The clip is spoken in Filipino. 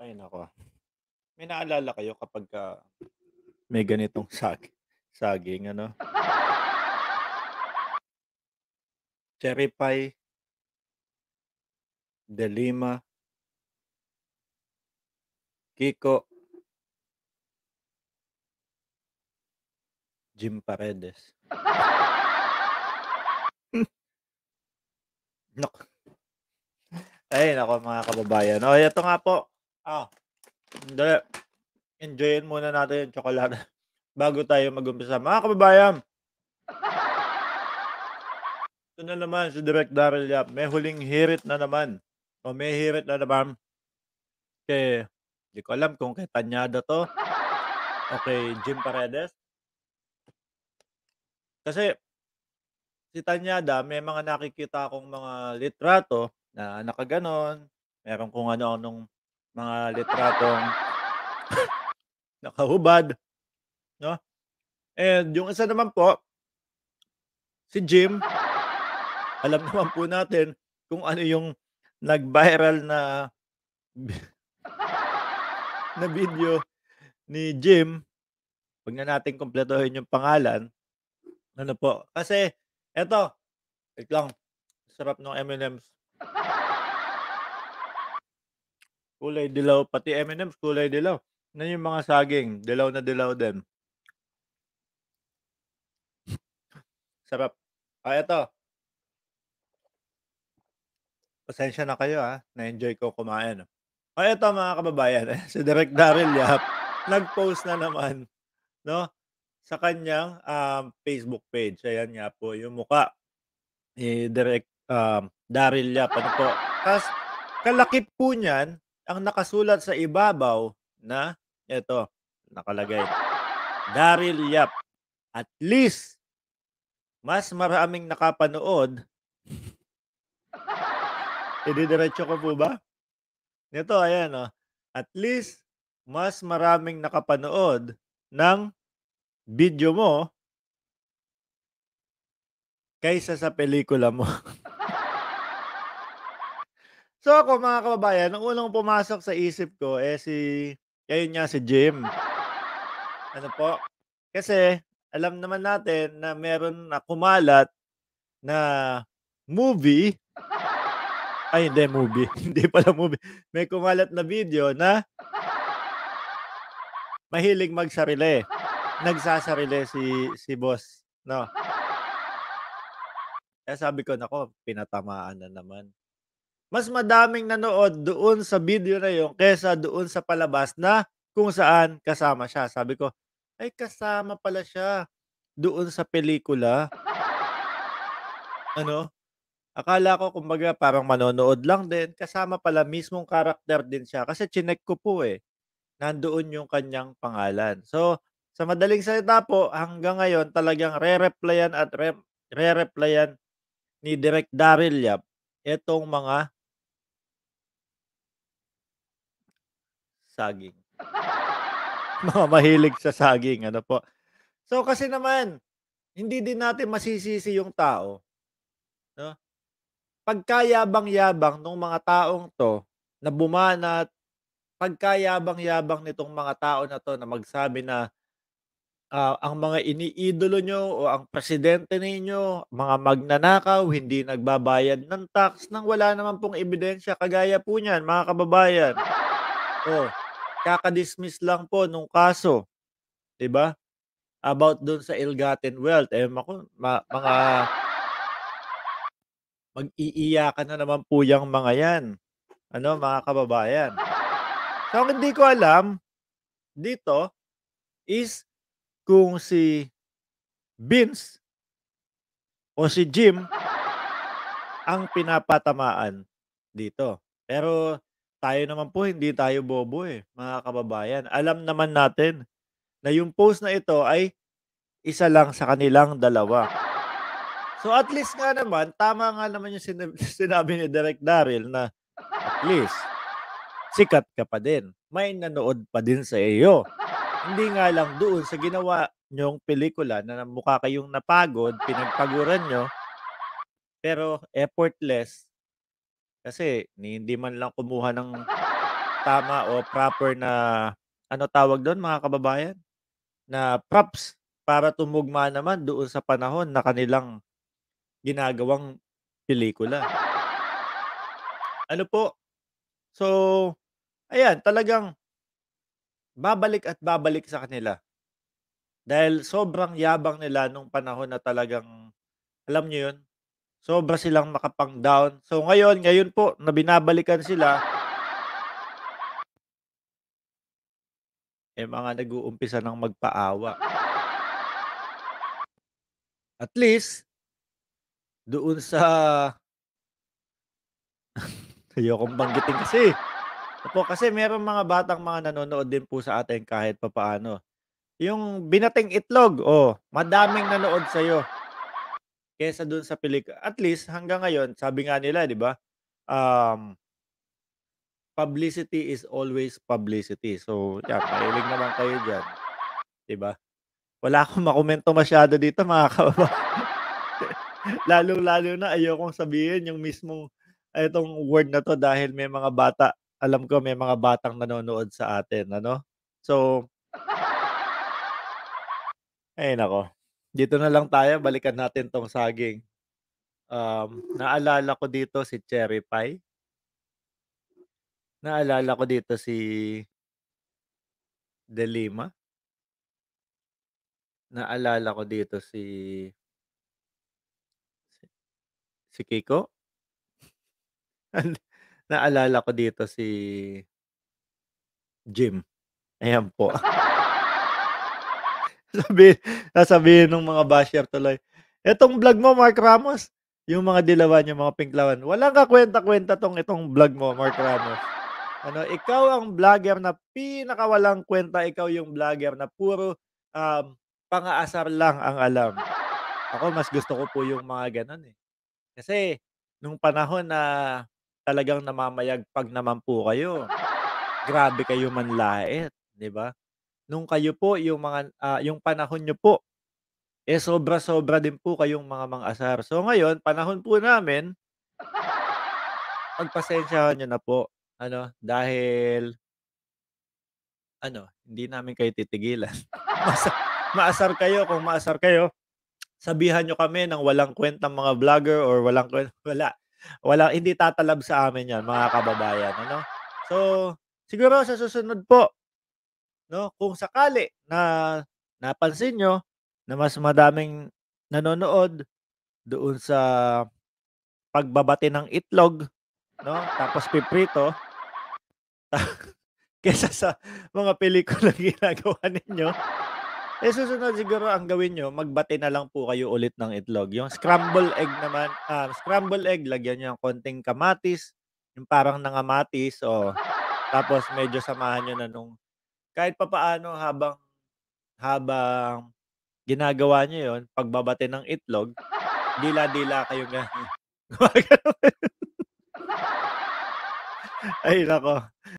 Ay naku, may naalala kayo kapagka may ganitong saging ano, cherry pie, de lima, kiko, Jim Paredes. Naku, ay naku mga kababayan. Oh, eto nga po, ah, sandali, enjoyin muna natin yung tsokolate bago tayo mag-umpisa. Mga kababayan, ito na naman si Direk Darryl Yap, may huling hirit na naman o may hirit na naman kay di ko alam kung kay Tanyada 'to o kay Jim Paredes. Kasi si Tanyada may mga nakikita akong mga litrato na nakagano'n, meron kung ano-anong mga litratong nakahubad 'no. And yung isa naman po, si Jim, alam naman po natin kung ano yung nag-viral na na video ni Jim, 'wag na nating kumpletuhin yung pangalan, ano po, kasi eto, wait lang, sarap nung M&M's, kulay dilaw, pati M&M's kulay dilaw. Na yung mga saging, dilaw na dilaw din, sarap. Eto, pasensya na kayo, na-enjoy ko kumain. Eto mga kababayan, si Direk Darryl Yap, nag-post na naman 'no, sa kanyang, Facebook page. Ayan nga po yung mukha ni Direk, Darryl Yap, ano po. Ta's kalakip po niyan ang nakasulat sa ibabaw na eto, nakalagay, "Darryl Yap, at least mas maraming nakapanood." Ididiretso ko po ba? Nito ayan, oh, "At least mas maraming nakapanood ng video mo kaysa sa pelikula mo." So ako mga kababayan, ang unang pumasok sa isip ko, ayun nga si Jim, ano po. Kasi alam naman natin na meron na kumalat na movie, ay hindi movie, hindi pala movie. May kumalat na video na mahilig magsarili, nagsasarili si boss 'no. Kaya sabi ko, naku, pinatamaan na naman. Mas madaming nanood doon sa video na yun kaysa doon sa palabas na kung saan kasama siya. Sabi ko, ay kasama pala siya doon sa pelikula, ano. Akala ko kumbaga parang manonood lang din, kasama pala mismong karakter din siya kasi chineck ko po, nandoon yung kanyang pangalan. So, sa madaling salita po, hanggang ngayon talagang re-replyan at re-replyan ni Direk Darryl Yap itong mga saging. Mga mahilig sa saging, ano po. So, kasi naman hindi din natin masisisi yung tao 'no, pagkayabang-yabang nung mga taong 'to na bumanat, pagkayabang-yabang nitong mga tao na 'to na magsabi na, ang mga iniidolo nyo o ang presidente ninyo mga magnanakaw, hindi nagbabayad ng tax nang wala naman pong ebidensya kagaya po niyan mga kababayan. Oh, kaka-dismiss lang po nung kaso, 'di ba? About dun sa ill-gotten wealth, naku, mga mag-iiyakan na naman po yang mga 'yan, ano mga kababayan. So, ang hindi ko alam dito is kung si Vince o si Jim ang pinapatamaan dito. Pero tayo naman po hindi tayo bobo, mga kababayan. Alam naman natin na yung post na ito ay isa lang sa kanilang dalawa. So, at least nga naman, tama nga naman yung sinabi ni Direk Darryl na at least sikat ka pa din, may nanood pa din sa iyo. Hindi nga lang doon sa ginawa niyong pelikula na mukha kayong napagod, pinagpaguran niyo, pero effortless kasi ni hindi man lang kumuha ng tama o proper na ano tawag dun mga kababayan, na props para tumugma naman doon sa panahon na kanilang ginagawang pelikula. Ano po, so ayan talagang babalik at babalik sa kanila dahil sobrang yabang nila nung panahon na talagang alam niyo yun, sobra silang makapang-down. So ngayon po na binabalikan sila, eh, mga nag-uumpisa ng magpaawa. At least doon sa ayokong banggitin kasi, opo, kasi merong mga batang mga nanonood din po sa atin kahit papaano. Yung Binating Itlog, oh, madaming nanood sa'yo kaysa dun sa at least hanggang ngayon sabi nga nila 'di ba, um, publicity is always publicity. So, yan mahilig naman kayo diyan, 'di ba? Wala akong makomento masyado dito mga lalong-lalo na ayokong sabihin yung mismong itong word na 'to dahil may mga bata, alam ko may mga batang nanonood sa atin ano. So, ay naku, dito na lang tayo balikan natin 'tong saging. Naalala ko dito si Cherry Pie, naalala ko dito si De Lima, naalala ko dito si Kiko, naalala ko dito si Jim, ayan po. Sasabihin nung mga basher tuloy, "Etong vlog mo Mark Ramos, yung mga dilawan, yung mga pinklawan, walang kakuwenta-kuwenta 'tong vlog mo Mark Ramos. Ano, ikaw ang vlogger na pinakawalang kuwenta, ikaw yung vlogger na puro, pang-aasar lang ang alam." Ako mas gusto ko po yung mga gano'n, eh. Kasi nung panahon na talagang namamayagpag naman po kayo, grabe kayo manlait, 'di ba? Nung kayo po yung mga, yung panahon niyo po, eh, sobra-sobra din po kayong mga mang-asar. So ngayon panahon po namin, pagpasensyahan niyo na po ano, dahil ano, hindi namin kayo titigilan. Maasa maasar kayo, kung maasar kayo, sabihan niyo kami ng walang kuwentang mga vlogger or wala, hindi tatalab sa amin 'yan mga kababayan ano. So, siguro sa susunod po 'no, kung sakali na napansin niyo na mas madaming nanonood doon sa pagbabati ng itlog 'no, tapos piprito kaysa sa mga pelikulang ginagawa ninyo, eh, susunod siguro ang gawin niyo magbati na lang po kayo ulit ng itlog. Yung scramble egg naman, scramble egg lagyan niyo ng konting kamatis, yung parang nangamatis, oh, tapos medyo samahan niyo na nung kahit papaano habang habang ginagawa niyo yun, pagbabati ng itlog, dila-dila kayong gumagalaw. Ay naku.